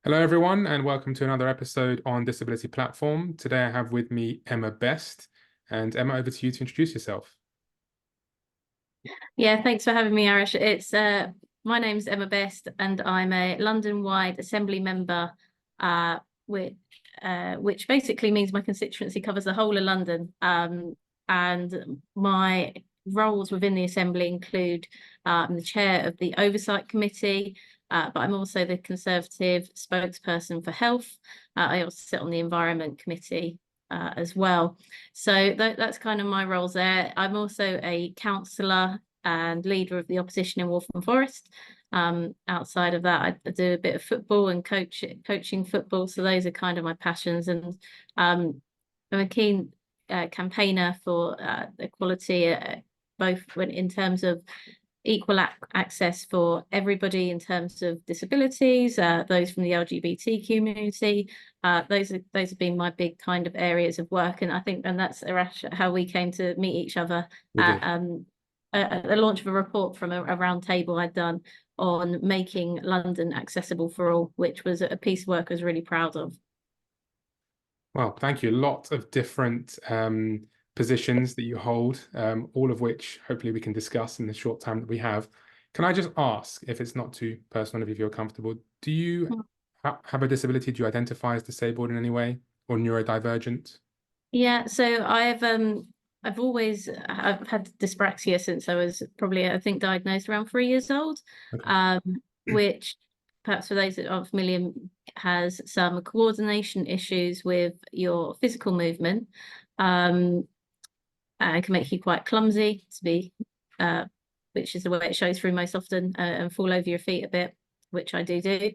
Hello, everyone, and welcome to another episode on Disability Platform. Today I have with me Emma Best. And Emma, over to you to introduce yourself. Yeah, thanks for having me, Arash. My name's Emma Best, and I'm a London-wide Assembly member, which basically means my constituency covers the whole of London. And my roles within the Assembly include the chair of the Oversight Committee, but I'm also the Conservative spokesperson for health. I also sit on the Environment Committee as well. So that's kind of my roles there. I'm also a councillor and leader of the opposition in Waltham Forest. Outside of that, I do a bit of football and coaching football. So those are kind of my passions. And I'm a keen campaigner for equality, both in terms of equal access for everybody in terms of disabilities, those from the LGBT community. Those have been my big kind of areas of work, and I think, and that's Arash, how we came to meet each other at the launch of a report from a round table I'd done on making London accessible for all, which was a piece of work I was really proud of. Well, thank you. A lot of different positions that you hold, all of which hopefully we can discuss in the short time that we have. Can I just ask, if it's not too personal, if you feel comfortable, do you have a disability? Do you identify as disabled in any way or neurodivergent? Yeah, so I've had dyspraxia since I was probably, I think, diagnosed around 3 years old. Okay. Which perhaps for those that aren't familiar, has some coordination issues with your physical movement. And can make you quite clumsy to be, which is the way it shows through most often, and fall over your feet a bit, which I do.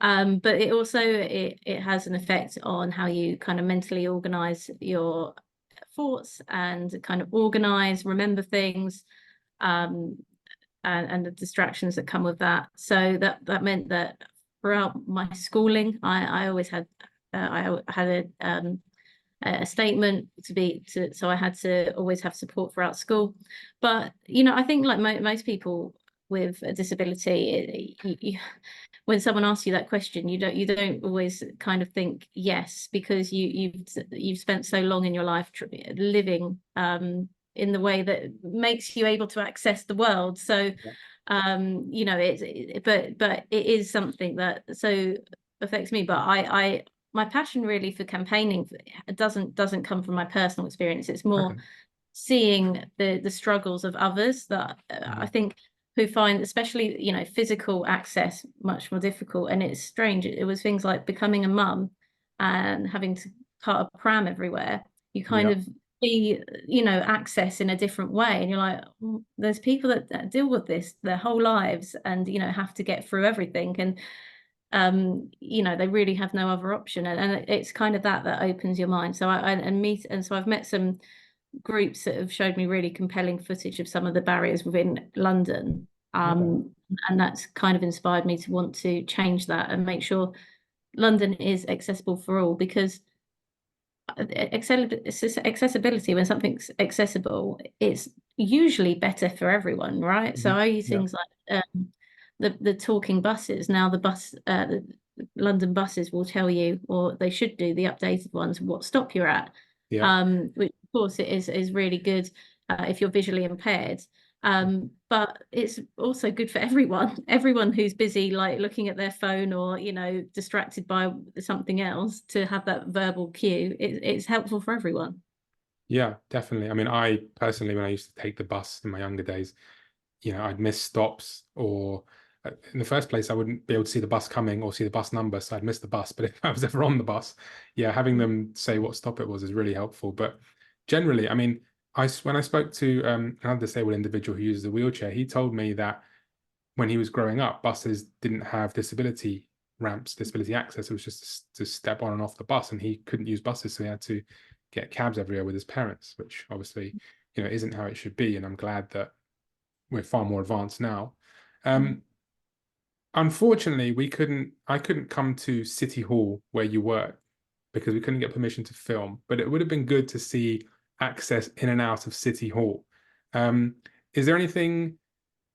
But it also it has an effect on how you kind of mentally organize your thoughts and kind of remember things, and the distractions that come with that. So that meant that throughout my schooling, I always had a statement so I had to always have support throughout school. But I think, like most people with a disability, when someone asks you that question, you don't always kind of think yes, because you've spent so long in your life living in the way that makes you able to access the world. So but it is something that so affects me. But I my passion really for campaigning doesn't come from my personal experience. It's more seeing the struggles of others that I think, who find, especially, physical access much more difficult. And it's strange. It was things like becoming a mum and having to cart a pram everywhere. You kind of see, access in a different way. And you're like, there's people that deal with this their whole lives and, have to get through everything. And they really have no other option. And it's kind of that opens your mind. So so I've met some groups that have showed me really compelling footage of some of the barriers within London. And that's kind of inspired me to want to change that and make sure London is accessible for all, because accessibility, when something's accessible, it's usually better for everyone, right? So I use things like the talking buses. Now the London buses will tell you, or they should do, the updated ones, what stop you're at. Which of course it is really good if you're visually impaired. But it's also good for everyone who's busy, like looking at their phone or distracted by something else, to have that verbal cue. It's helpful for everyone. Yeah, definitely. I mean, I personally, when I used to take the bus in my younger days, I'd miss stops, or in the first place, I wouldn't be able to see the bus coming or see the bus number, so I'd miss the bus. But if I was ever on the bus, yeah, having them say what stop it was is really helpful. But generally, I mean, when I spoke to another disabled individual who uses a wheelchair, he told me that when he was growing up, buses didn't have disability ramps, disability access. It was just to step on and off the bus, and he couldn't use buses, so he had to get cabs everywhere with his parents, which obviously, isn't how it should be. And I'm glad that we're far more advanced now. Unfortunately, I couldn't come to City Hall where you work because we couldn't get permission to film, but it would have been good to see access in and out of City Hall. Is there anything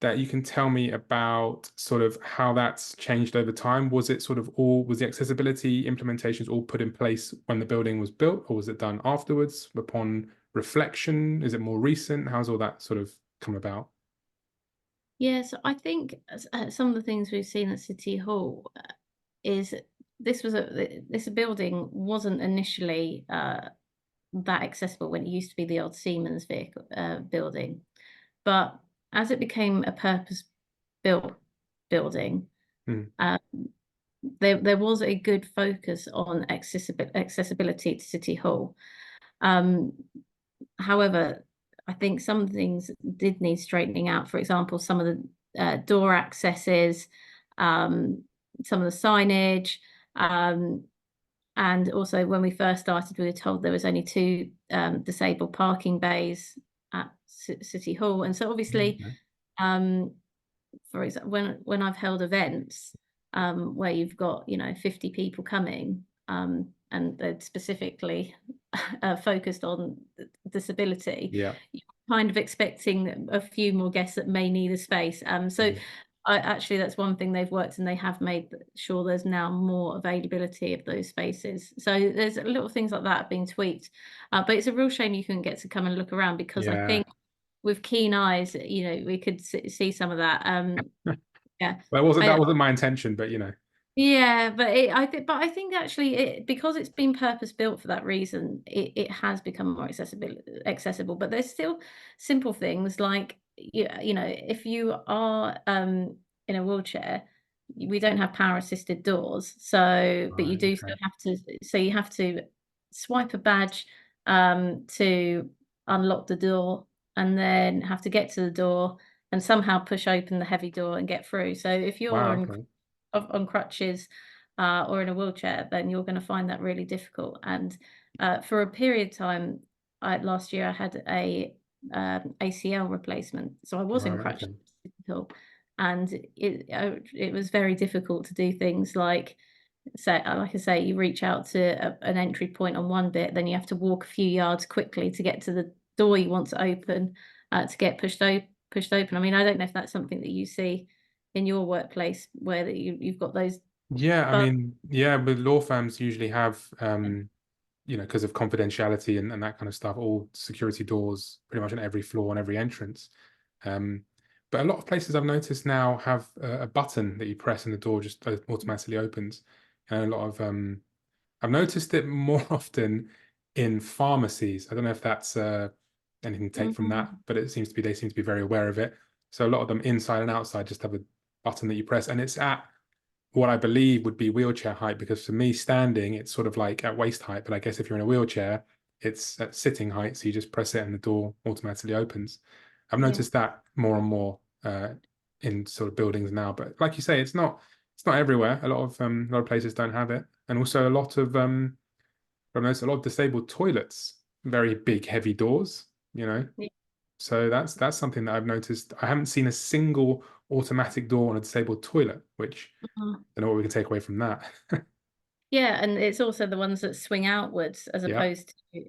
that you can tell me about sort of how that's changed over time? Was it sort of was the accessibility implementations all put in place when the building was built, or was it done afterwards upon reflection? Is it more recent? How's all that sort of come about? Yes, I think some of the things we've seen at City Hall is this building wasn't initially that accessible when it used to be the old Siemens vehicle building, but as it became a purpose-built building, Mm, um, there was a good focus on accessibility to City Hall. Um, However, I think some things did need straightening out. For example, some of the door accesses, um, some of the signage, um, and also when we first started, we were told there was only two disabled parking bays at City Hall. And so obviously, okay. um, for example, when I've held events where you've got 50 people coming, and they're specifically focused on disability, Yeah. you're kind of expecting a few more guests that may need a space. So Mhm. actually that's one thing they've worked, and they have made sure there's now more availability of those spaces. So there's little things like that being tweaked, but it's a real shame you couldn't get to come and look around, because I Yeah. think with keen eyes, we could see some of that. Yeah, Well, that I, wasn't my intention, but you know. yeah, but I think actually because it's been purpose built for that reason, it has become more accessible. But there's still simple things like if you are in a wheelchair, we don't have power assisted doors, so but you Right, do okay. still have to, so you have to swipe a badge to unlock the door, and then have to get to the door and somehow push open the heavy door and get through. So if you're Wow, okay. on crutches or in a wheelchair, then you're going to find that really difficult. And for a period of time, last year I had a ACL replacement, so I was in Right, crutches, okay. and it was very difficult to do things like, say, like I say, you reach out to an entry point on one bit, then you have to walk a few yards quickly to get to the door you want to open, to get pushed open. I mean, I don't know if that's something that you see in your workplace, where that you've got those. Yeah, I But mean, yeah, but law firms usually have because of confidentiality and that kind of stuff, all security doors pretty much on every floor, on every entrance. Um, but a lot of places I've noticed now have a button that you press and the door just automatically opens. And a lot of I've noticed it more often in pharmacies. I don't know if that's anything to take from that, Mhm. but they seem to be very aware of it. So a lot of them inside and outside just have a button that you press, and it's at what I believe would be wheelchair height, because for me, standing, it's sort of like at waist height. But I guess if you're in a wheelchair, it's at sitting height. So you just press it and the door automatically opens. I've Yeah. noticed that more and more in sort of buildings now. But like you say, it's not everywhere. A lot of places don't have it. And also I've noticed a lot of disabled toilets, very big, heavy doors, you know. Yeah. So that's something that I've noticed. I haven't seen a single automatic door on a disabled toilet, which Mhm. I don't know what we can take away from that. Yeah, and it's also the ones that swing outwards as Yeah. opposed to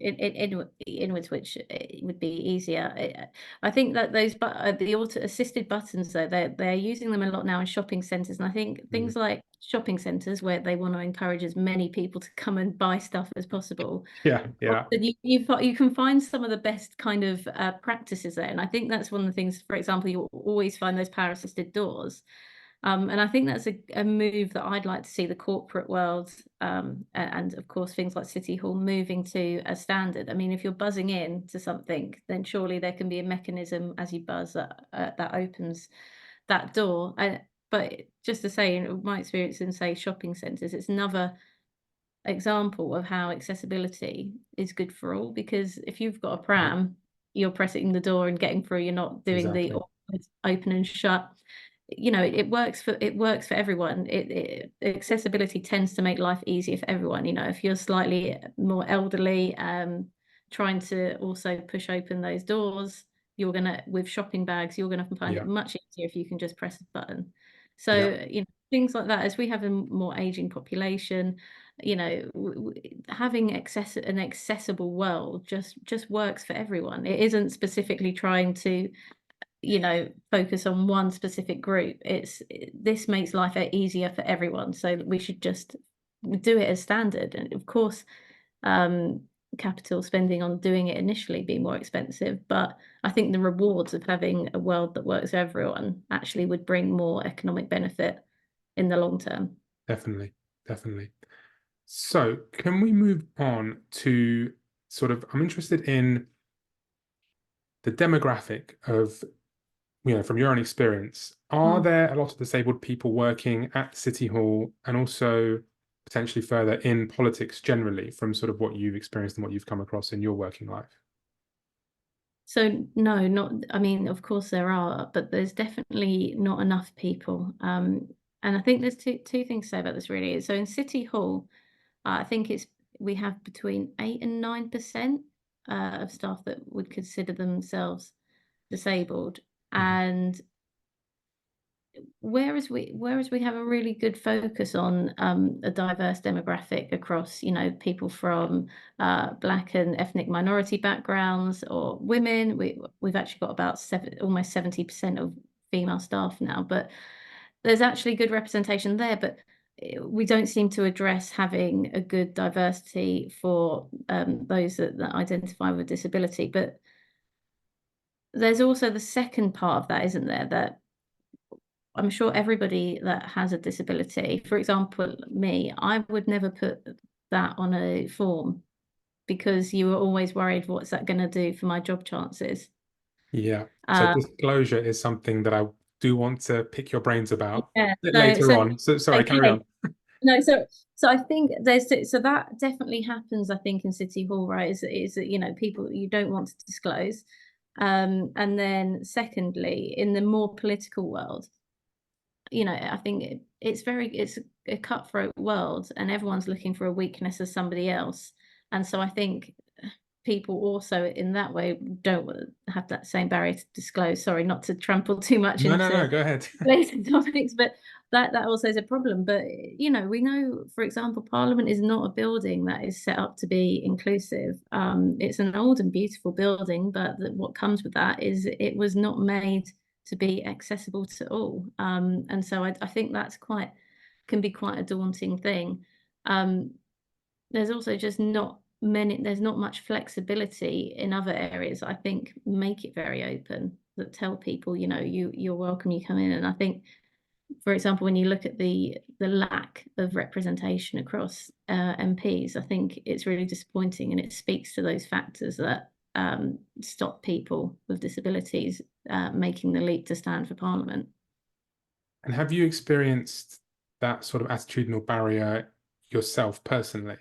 inwards, which would be easier. I think that the auto assisted buttons, though, they're using them a lot now in shopping centres, and I think Mm. things like shopping centres, where they want to encourage as many people to come and buy stuff as possible. Yeah, yeah, Often you can find some of the best kind of practices there, and I think that's one of the things. For example, you always find those power assisted doors. And I think that's a move that I'd like to see the corporate world, and of course things like City Hall, moving to a standard. I mean, if you're buzzing in to something, then surely there can be a mechanism as you buzz that opens that door. But just to say, in my experience in, say, shopping centres, it's another example of how accessibility is good for all, because if you've got a yeah, pram, you're pressing the door and getting through, you're not doing the exactly. open and shut. It works for everyone. Accessibility tends to make life easier for everyone. If you're slightly more elderly, trying to also push open those doors, with shopping bags, you're gonna find it Yeah, much easier if you can just press a button. yeah, So, things like that, as we have a more aging population, having an accessible world just works for everyone. It isn't specifically trying to you know, focus on one specific group. This makes life easier for everyone. So we should just do it as standard. And of course, capital spending on doing it initially be more expensive, but I think the rewards of having a world that works for everyone actually would bring more economic benefit in the long term. Definitely, definitely. So can we move on to sort of, I'm interested in the demographic of, from your own experience, are there a lot of disabled people working at City Hall and also potentially further in politics generally, from sort of what you've experienced and what you've come across in your working life? So no, not, I mean, of course there are, but there's definitely not enough people. And I think there's two things to say about this really. So in City Hall, I think we have between 8 and 9% of staff that would consider themselves disabled. And whereas we have a really good focus on a diverse demographic across, you know, people from Black and ethnic minority backgrounds or women, we've actually got about almost 70% of female staff now, but there's actually good representation there. But we don't seem to address having a good diversity for those that identify with disability. But there's also the second part of that, isn't there? That I'm sure everybody that has a disability, for example, me, I would never put that on a form because you were always worried, what's that going to do for my job chances? Yeah. So disclosure is something that I do want to pick your brains about Yeah. a bit later on. So sorry, carry on. No, so I think so that definitely happens, I think, in City Hall, right? Is that, you know, people you don't want to disclose. And then secondly, in the more political world, you know, I think it's a cutthroat world and everyone's looking for a weakness of somebody else. And so I think people also in that way don't have that same barrier to disclose. Sorry, not to trample too much No, into go ahead. later topics, but that also is a problem. But, you know, we know, for example, Parliament is not a building that is set up to be inclusive. It's an old and beautiful building, but what comes with that is it was not made to be accessible to all. And so I think that's can be quite a daunting thing. There's also just there's not much flexibility in other areas. I think make it very open, that tell people, you know, you're welcome, you come in. And I think, for example, when you look at the lack of representation across MPs, I think it's really disappointing, and it speaks to those factors that stop people with disabilities making the leap to stand for Parliament. And have you experienced that sort of attitudinal barrier yourself personally?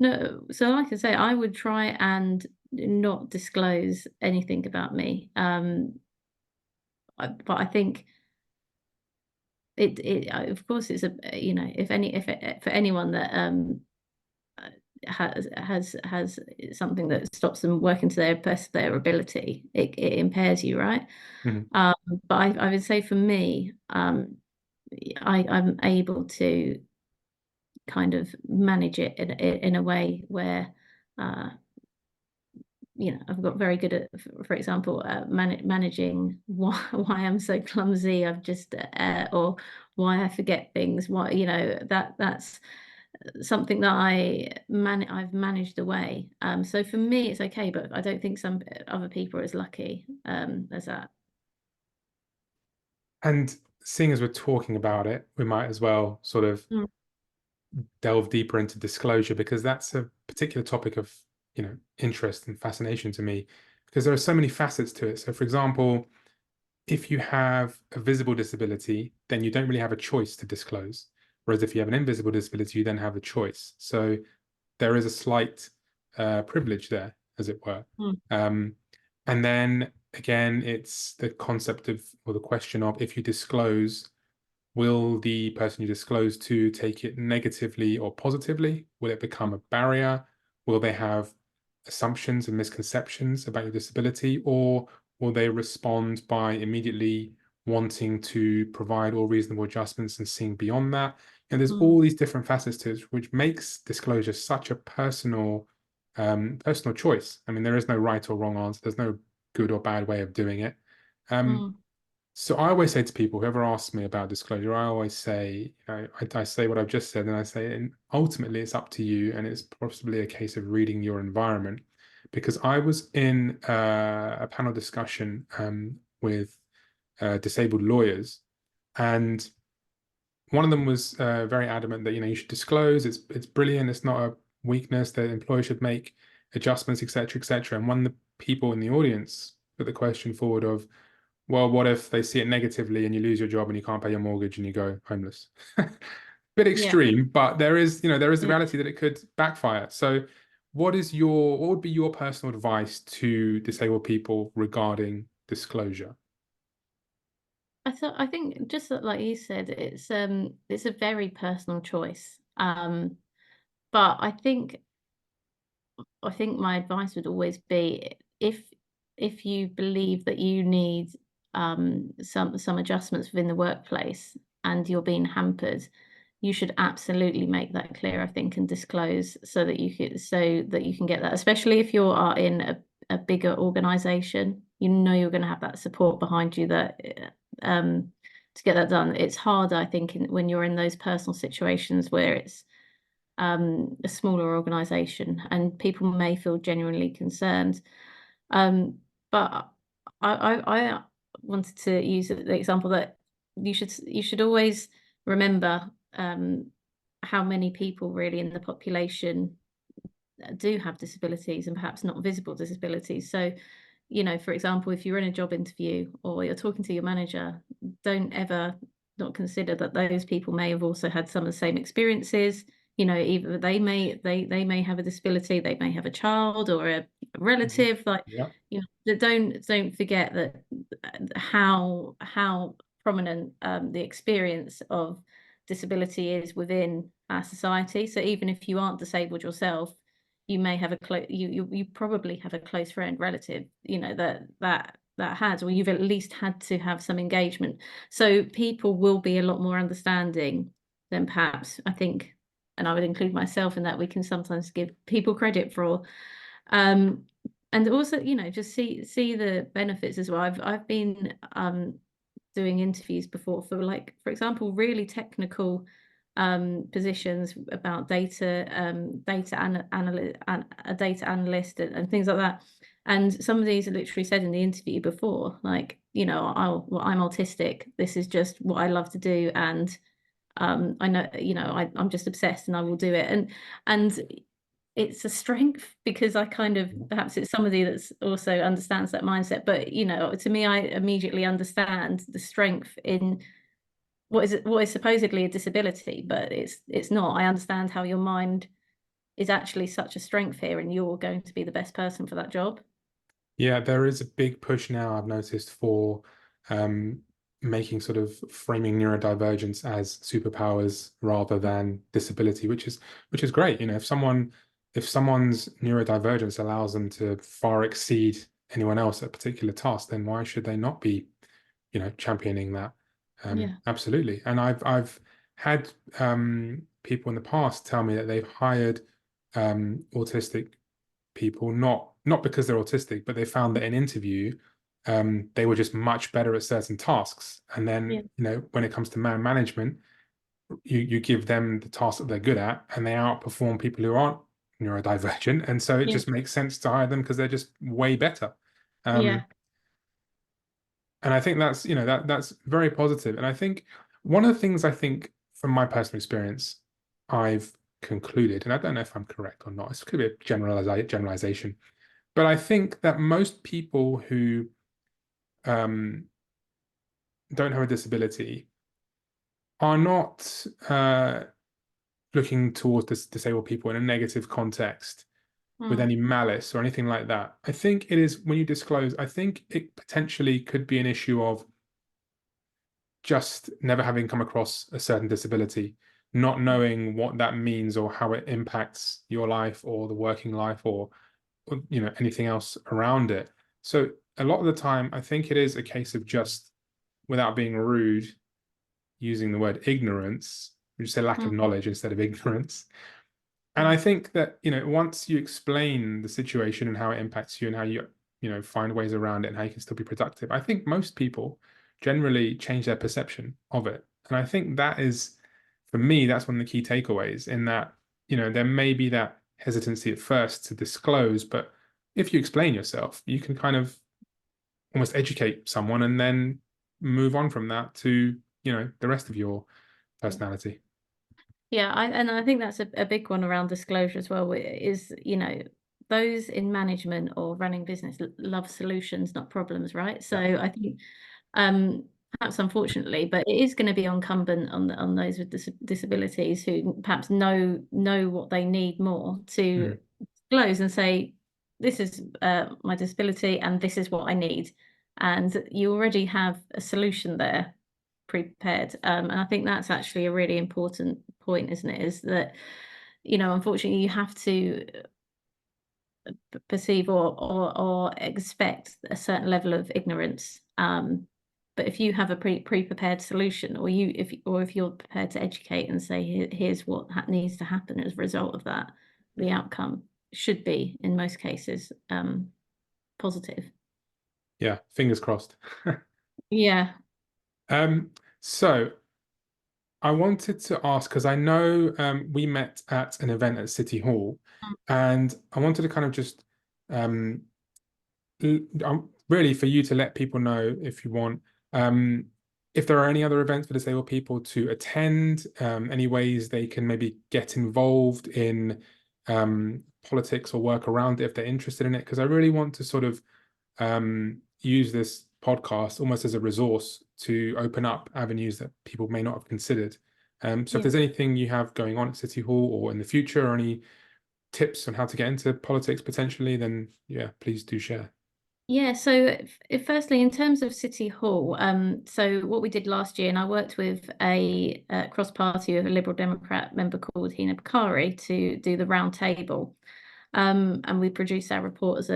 No, so like I say, I would try and not disclose anything about me. But I think of course it's you know, for anyone that has something that stops them working to their best of their ability, it impairs you, right? But I would say for me, I'm able to kind of manage it in a way where you know, I've got very good at, for example, managing why I'm so clumsy. I've just or why I forget things. Why, you know, that's something that I've managed away. So for me, it's okay, but I don't think some other people are as lucky as that. And seeing as we're talking about it, we might as well sort of delve deeper into disclosure, because that's a particular topic of, interest and fascination to me, because there are so many facets to it. So for example, if you have a visible disability, then you don't really have a choice to disclose. Whereas if you have an invisible disability, you then have a choice. So there is a slight privilege there, as it were. And then again, it's the concept of, or the question of, if you disclose, will the person you disclose to take it negatively or positively? Will it become a barrier? Will they have assumptions and misconceptions about your disability? Or will they respond by immediately wanting to provide all reasonable adjustments and seeing beyond that? And there's all these different facets to it, which makes disclosure such a personal choice. I mean, there is no right or wrong answer. There's no good or bad way of doing it. Mm. So I always say to people, whoever asks me about disclosure, I always say, I say what I've just said, and I say, and ultimately it's up to you, and it's possibly a case of reading your environment. Because I was in a panel discussion with disabled lawyers, and one of them was very adamant that you should disclose. It's brilliant. It's not a weakness. The employer should make adjustments, etc., etc. And one of the people in the audience put the question forward of, well, what if they see it negatively and you lose your job and you can't pay your mortgage and you go homeless? Bit Yeah. extreme, but there is the Yeah. reality that it could backfire. So what would be your personal advice to disabled people regarding disclosure? I think just like you said, it's a very personal choice. But I think my advice would always be if you believe that you need some adjustments within the workplace and you're being hampered, you should absolutely make that clear, I think, and disclose so that you can get that, especially if you are in a bigger organization. You're going to have that support behind you that to get that done. It's harder, I think, when you're in those personal situations where it's a smaller organization and people may feel genuinely concerned. But I wanted to use the example that you should always remember how many people really in the population do have disabilities and perhaps not visible disabilities. So, for example, if you're in a job interview or you're talking to your manager, don't ever not consider that those people may have also had some of the same experiences. Either they may have a disability, they may have a child or a Mhm. relative. Like, Yeah. don't forget that how prominent the experience of disability is within our society. So even if you aren't disabled yourself, you may have you probably have a close friend, relative, that has, or you've at least had to have some engagement. So people will be a lot more understanding than perhaps, I think, and I would include myself in that, we can sometimes give people credit for. Um, and also, just see the benefits as well. I've been doing interviews before for, like, for example, really technical positions about a data analyst and things like that. And some of these are literally said in the interview before, like, I'm autistic. This is just what I love to do, and I know, I'm just obsessed, and I will do it. And it's a strength because I kind of, perhaps it's somebody that's also understands that mindset. But to me, I immediately understand the strength in what is supposedly a disability, but it's not. I understand how your mind is actually such a strength here, and you're going to be the best person for that job. Yeah, there is a big push now, I've noticed, for um, making sort of framing neurodivergence as superpowers rather than disability, which is great. If someone's neurodivergence allows them to far exceed anyone else at a particular task, then why should they not be, championing that? Yeah. Absolutely. And I've had people in the past tell me that they've hired autistic people, not because they're autistic, but they found that in interview, they were just much better at certain tasks. And Yeah. then, when it comes to man management, you give them the task that they're good at, and they outperform people who aren't neurodivergent. And so it Yeah. just makes sense to hire them because they're just way better. Yeah. Um, and I think that's, that's very positive. And I think one of the things, I think, from my personal experience, I've concluded, and I don't know if I'm correct or not, this could be a generalization, but I think that most people who um, don't have a disability are not looking towards disabled people in a negative context with Mm. any malice or anything like that. I think it is, when you disclose, I think it potentially could be an issue of just never having come across a certain disability, not knowing what that means or how it impacts your life or the working life, or anything else around it. So a lot of the time, I think it is a case of just, without being rude, using the word ignorance, which is a lack of Mm. knowledge instead of ignorance. And Yeah. I think that, once you explain the situation and how it impacts you and how find ways around it and how you can still be productive. I think most people generally change their perception of it. And I think that is, for me, that's one of the key takeaways, in that, there may be that hesitancy at first to disclose, but if you explain yourself, you can kind of almost educate someone and then move on from that to, the rest of your personality. Yeah, I think that's a big one around disclosure as well, is, those in management or running business love solutions, not problems, right? So Yeah. I think perhaps unfortunately, but it is going to be incumbent on those with disabilities who perhaps know what they need more to disclose and say, this is my disability and this is what I need. And you already have a solution there prepared. And I think that's actually a really important point, isn't it? Is that, unfortunately, you have to perceive or expect a certain level of ignorance. But if you have a pre-prepared solution, or if you're prepared to educate and say, here's what needs to happen as a result of that, the outcome should be, in most cases, positive. Yeah, fingers crossed. Yeah. So I wanted to ask, because I know we met at an event at City Hall, and I wanted to kind of just really for you to let people know, if you want, if there are any other events for disabled people to attend, any ways they can maybe get involved in politics or work around it if they're interested in it, because I really want to sort of use this podcast almost as a resource to open up avenues that people may not have considered. So if there's anything you have going on at City Hall or in the future, or any tips on how to get into politics potentially, then yeah, please do share. Yeah, so firstly, in terms of City Hall, so what we did last year, and I worked with a cross party of a Liberal Democrat member called Hina Bakari to do the round table, and we produced our report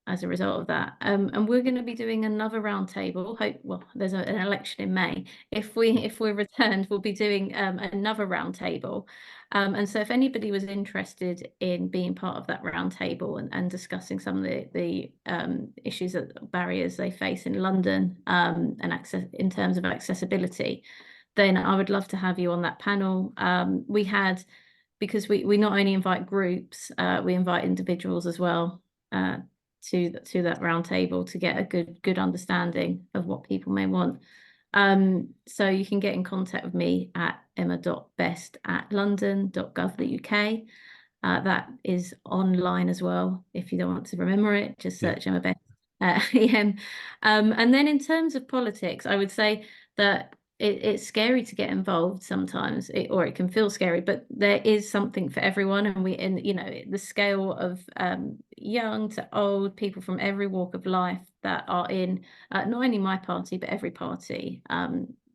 as a result of that. And we're going to be doing another round table. Well, there's an election in May. If we're returned, we'll be doing another round table. And so if anybody was interested in being part of that round table and discussing some of the issues, barriers they face in London, and access in terms of accessibility, then I would love to have you on that panel. Because we not only invite groups, we invite individuals as well to that round table to get a good understanding of what people may want. So you can get in contact with me at emma.best@london.gov.uk. That is online as well. If you don't want to remember it, just search Emma Best EM. And then in terms of politics, I would say that it's scary to get involved sometimes, or it can feel scary, but there is something for everyone. And the scale of young to old, people from every walk of life that are in not only my party, but every party,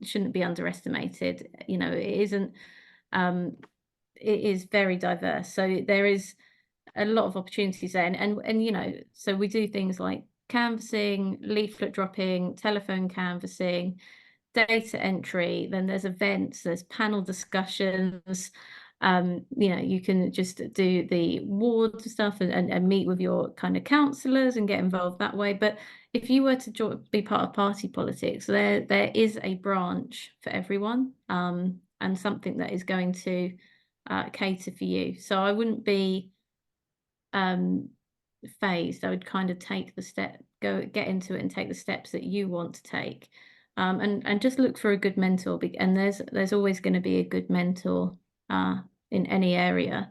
shouldn't be underestimated. It is very diverse. So there is a lot of opportunities there. And so we do things like canvassing, leaflet dropping, telephone canvassing, data entry, then there's events, there's panel discussions. You can just do the ward stuff and meet with your kind of councillors and get involved that way. But if you were to be part of party politics, there is a branch for everyone, and something that is going to cater for you. So I wouldn't be phased. I would kind of take the step, get into it and take the steps that you want to take. And just look for a good mentor, and there's always going to be a good mentor in any area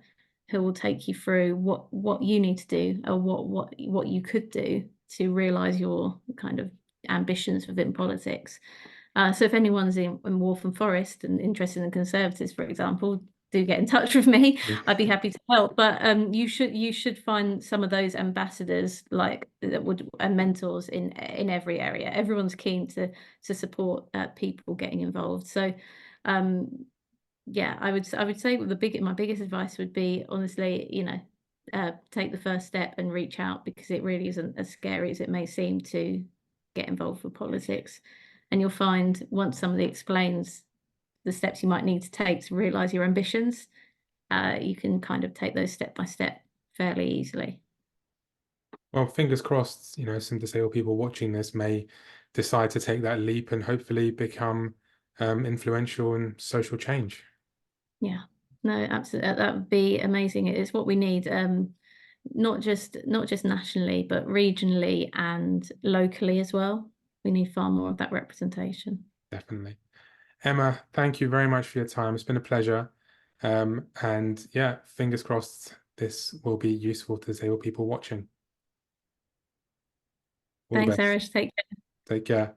who will take you through what you need to do, or what you could do to realize your kind of ambitions within politics. So if anyone's in Waltham Forest and interested in Conservatives, for example, do get in touch with me. I'd be happy to help. But you should find some of those ambassadors and mentors in every area. Everyone's keen to support people getting involved. So yeah, I would say my biggest advice would be, honestly, take the first step and reach out, because it really isn't as scary as it may seem to get involved with politics. And you'll find, once somebody explains the steps you might need to take to realize your ambitions, you can kind of take those step by step fairly easily. Well, fingers crossed, some disabled people watching this may decide to take that leap and hopefully become influential in social change. Yeah, no, absolutely. That would be amazing. It's what we need, not just nationally, but regionally and locally as well. We need far more of that representation. Definitely. Emma, thank you very much for your time. It's been a pleasure. And yeah, fingers crossed this will be useful to disabled people watching. All the Thanks, best. Arash. Take care. Take care.